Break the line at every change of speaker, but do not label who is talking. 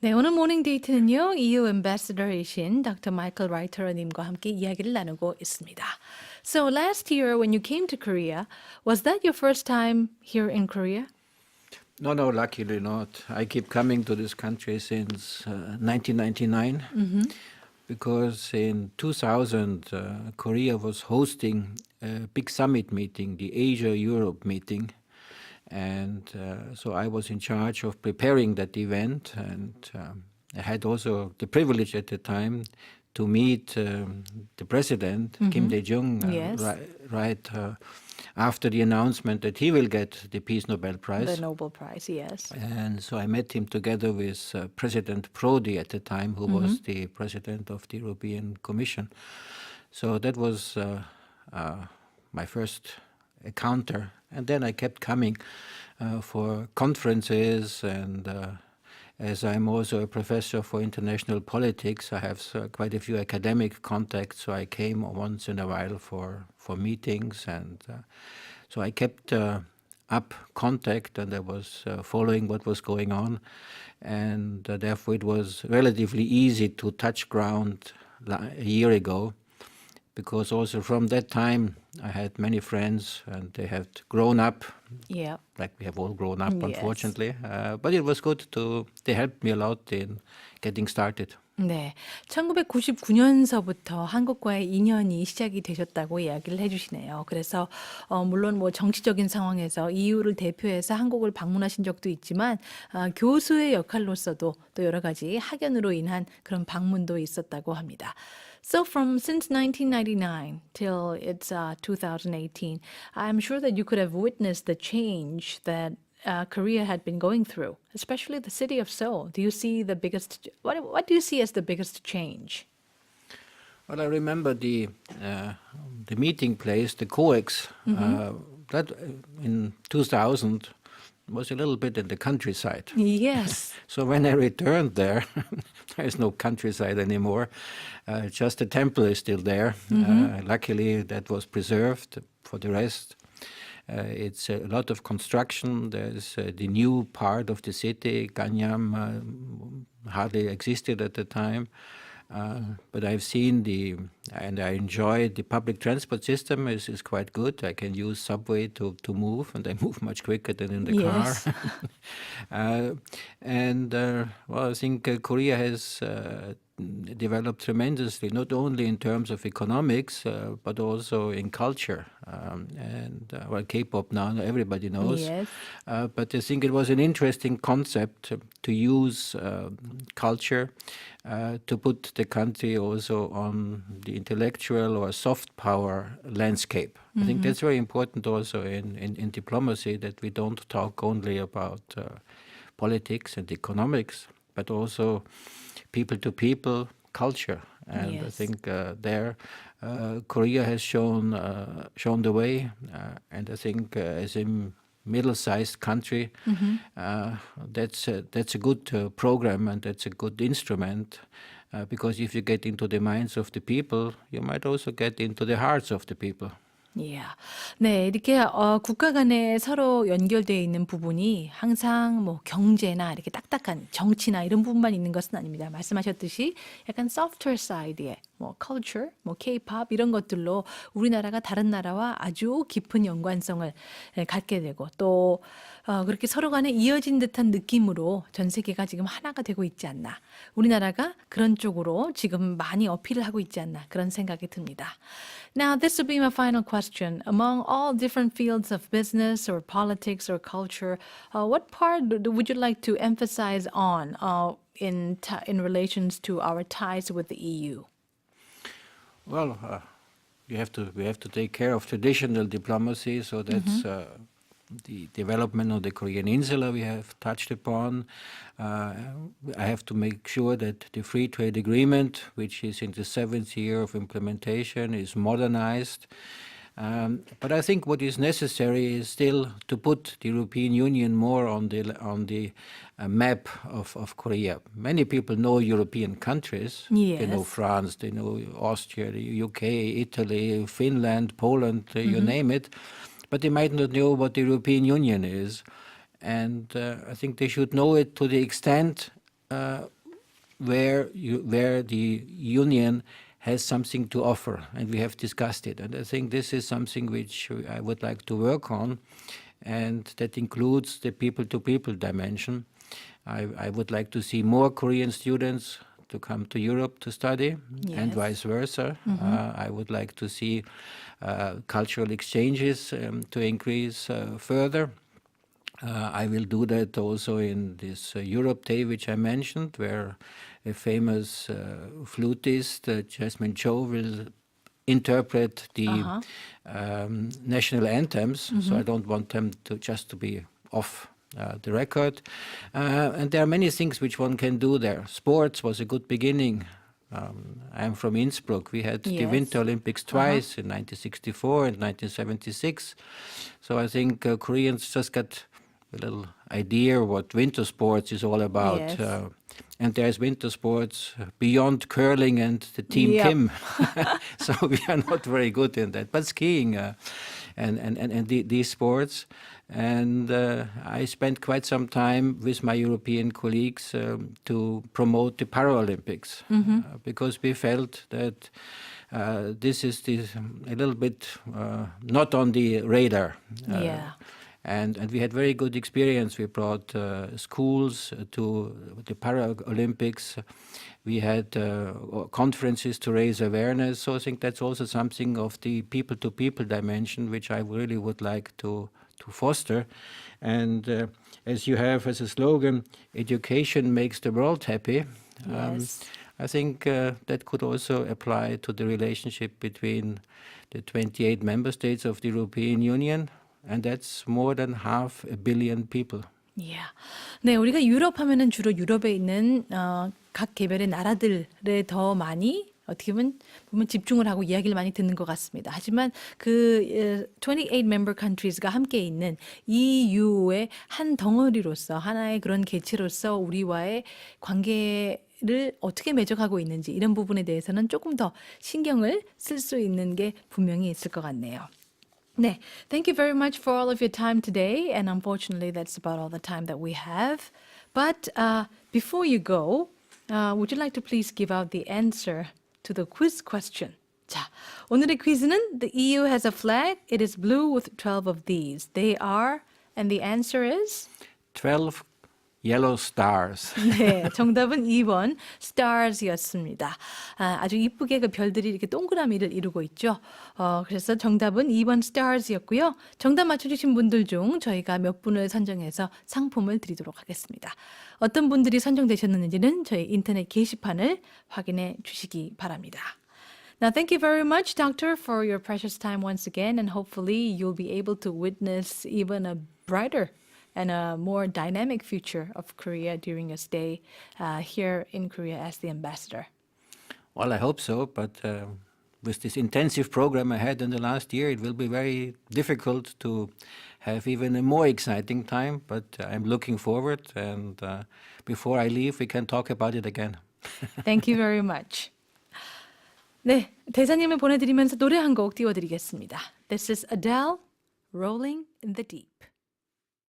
네, 오늘 모닝 데이트는요. EU 앰베서더이신 Dr. 마이클 라이터님과 함께 이야기를 나누고 있습니다. So last year when you came to Korea, was that your first time here in Korea?
No, luckily not. I keep coming to this country since 1999 because in 2000 Korea was hosting a big summit meeting, the Asia-Europe meeting. And so I was in charge of preparing that event, and I had also the privilege at the time to meet the president, Kim Dae-jung,
Yes.
right after the announcement that he will get the Peace Nobel Prize.
The Nobel Prize, yes.
And so I met him together with President Prodi at the time, who was the president of the European Commission. So that was my first encounter. And then I kept coming for conferences, and as I'm also a professor for international politics, I have quite a few academic contacts, so I came once in a while for meetings, and so I kept up contact, and I was following what was going on, and therefore it was relatively easy to touch ground a year ago, because also from that time I had many friends, and they had grown up,
Yeah.
like we have all grown up,
Yes.
unfortunately. But it was good they helped me a lot in getting started.
네, 1999년서부터 한국과의 인연이 시작이 되셨다고 이야기를 해주시네요. 그래서 물론 뭐 정치적인 상황에서 EU를 대표해서 한국을 방문하신 적도 있지만 교수의 역할로서도 또 여러 가지 학연으로 인한 그런 방문도 있었다고 합니다. So from since 1999 till it's 2018, I'm sure that you could have witnessed the change that Korea had been going through, especially the city of Seoul. Do you see the biggest? What do you see as the biggest change?
Well, I remember the meeting place, the COEX, that in 2000 was a little bit in the countryside.
Yes.
So when I returned there, there is no countryside anymore. Just the temple is still there. Luckily, that was preserved. For the rest, it's a lot of construction. There's the new part of the city, Ganyam, hardly existed at the time. But I've seen and I enjoy the public transport system is quite good. I can use subway to move, and I move much quicker than in the
Yes.
car. Well, I think Korea has developed tremendously, not only in terms of economics, but also in culture. Well, K-pop now everybody knows.
Yes.
But I think it was an interesting concept to use culture to put the country also on the intellectual or soft power landscape. I think that's very important also in diplomacy, that we don't talk only about politics and economics, but also people-to-people culture. And I
Yes.
think Korea has shown the way, and I think as a middle-sized country, that's a good program, and that's a good instrument, because if you get into the minds of the people, you might also get into the hearts of the people.
Yeah. 네, 이렇게 국가 간에 서로 연결되어 있는 부분이 항상 뭐 경제나 이렇게 딱딱한 정치나 이런 부분만 있는 것은 아닙니다. 말씀하셨듯이 약간 softer side의 뭐 culture, 뭐 K-pop 이런 것들로 우리나라가 다른 나라와 아주 깊은 연관성을 갖게 되고 또 그렇게 서로 간에 이어진 듯한 느낌으로 전 세계가 지금 하나가 되고 있지 않나. 우리나라가 그런 쪽으로 지금 많이 어필을 하고 있지 않나 그런 생각이 듭니다. Now, this will be my final question. Among all different fields of business or politics or culture, what part would you like to emphasize on in relations to our ties with the EU?
Well, we have to take care of traditional diplomacy, so that's the development of the Korean Insula we have touched upon. I have to make sure that the free trade agreement, which is in the 7th year of implementation, is modernized. But I think what is necessary is still to put the European Union more on the map of Korea. Many people know European countries.
Yes.
They know France, they know Austria, the UK, Italy, Finland, Poland, you name it. But they might not know what the European Union is. And I think they should know it to the extent where the union has something to offer, and we have discussed it. And I think this is something which I would like to work on, and that includes the people-to-people dimension. I would like to see more Korean students to come to Europe to study, and vice versa. I would like to see cultural exchanges to increase further. I will do that also in this Europe Day, which I mentioned, where a famous flutist, Jasmine Cho, will interpret the national anthems. So I don't want them to just to be off the record. And there are many things which one can do there. Sports was a good beginning. I'm from Innsbruck. We had the Winter Olympics twice in 1964 and 1976. So I think Koreans just got a little idea what winter sports is all about.
Yes.
And there's winter sports beyond curling and the Team Kim. So we are not very good in that. But skiing and these sports. And I spent quite some time with my European colleagues to promote the Paralympics because we felt that this is a little bit not on the radar. And we had very good experience. We brought schools to the Paralympics. We had conferences to raise awareness. So I think that's also something of the people-to-people dimension, which I really would like to foster. And as you have as a slogan, education makes the world happy. I think that could also apply to the relationship between the 28 member states of the European Union. And that's more than 500 million people.
네, 우리가 유럽 하면은 주로 유럽에 있는 각 개별의 나라들에 더 많이 어떻게 보면 집중을 하고 이야기를 많이 듣는 것 같습니다. 하지만 그 28 member countries가 함께 있는 EU의 한 덩어리로서 하나의 그런 개체로서 우리와의 관계를 어떻게 맺어가고 있는지 이런 부분에 대해서는 조금 더 신경을 쓸 수 있는 게 분명히 있을 것 같네요. 네, thank you very much for all of your time today. And unfortunately, that's about all the time that we have. But before you go, would you like to please give out the answer to the quiz question? 자, 오늘의 퀴즈는 The EU has a flag. It is blue with 12 of these. They are, and the answer is?
12 yellow stars.
네, 정답은 2번 stars였습니다. 아주 이쁘게 그 별들이 이렇게 동그라미를 이루고 있죠. 그래서 정답은 2번 stars였고요. 정답 맞춰주신 분들 중 저희가 몇 분을 선정해서 상품을 드리도록 하겠습니다. 어떤 분들이 선정되셨는지는 저희 인터넷 게시판을 확인해 주시기 바랍니다. Now, thank you very much, Doctor, for your precious time once again, and hopefully you'll be able to witness even a brighter and a more dynamic future of Korea during your stay here in Korea as the ambassador.
Well, I hope so, but with this intensive program I had in the last year, it will be very difficult to have even a more exciting time, but I'm looking forward, and before I leave, we can talk about it again.
Thank you very much. 네, 대사님을 보내드리면서 노래 한 곡 띄워드리겠습니다. This is Adele, Rolling in the Deep.